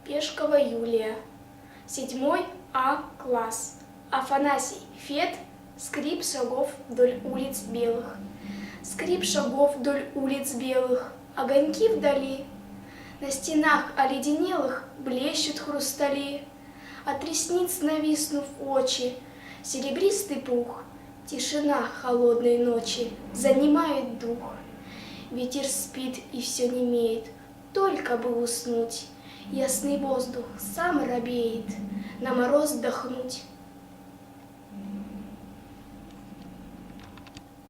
Пешкова Юлия, 7 А класс. Афанасий Фет, скрип шагов вдоль улиц белых. Скрип шагов вдоль улиц белых, огоньки вдали. На стенах оледенелых блещут хрустали. От ресниц нависнув очи, серебристый пух, тишина холодной ночи занимает дух. Ветер спит и все немеет, только бы уснуть. Ясный воздух сам робеет, на мороз вдохнуть.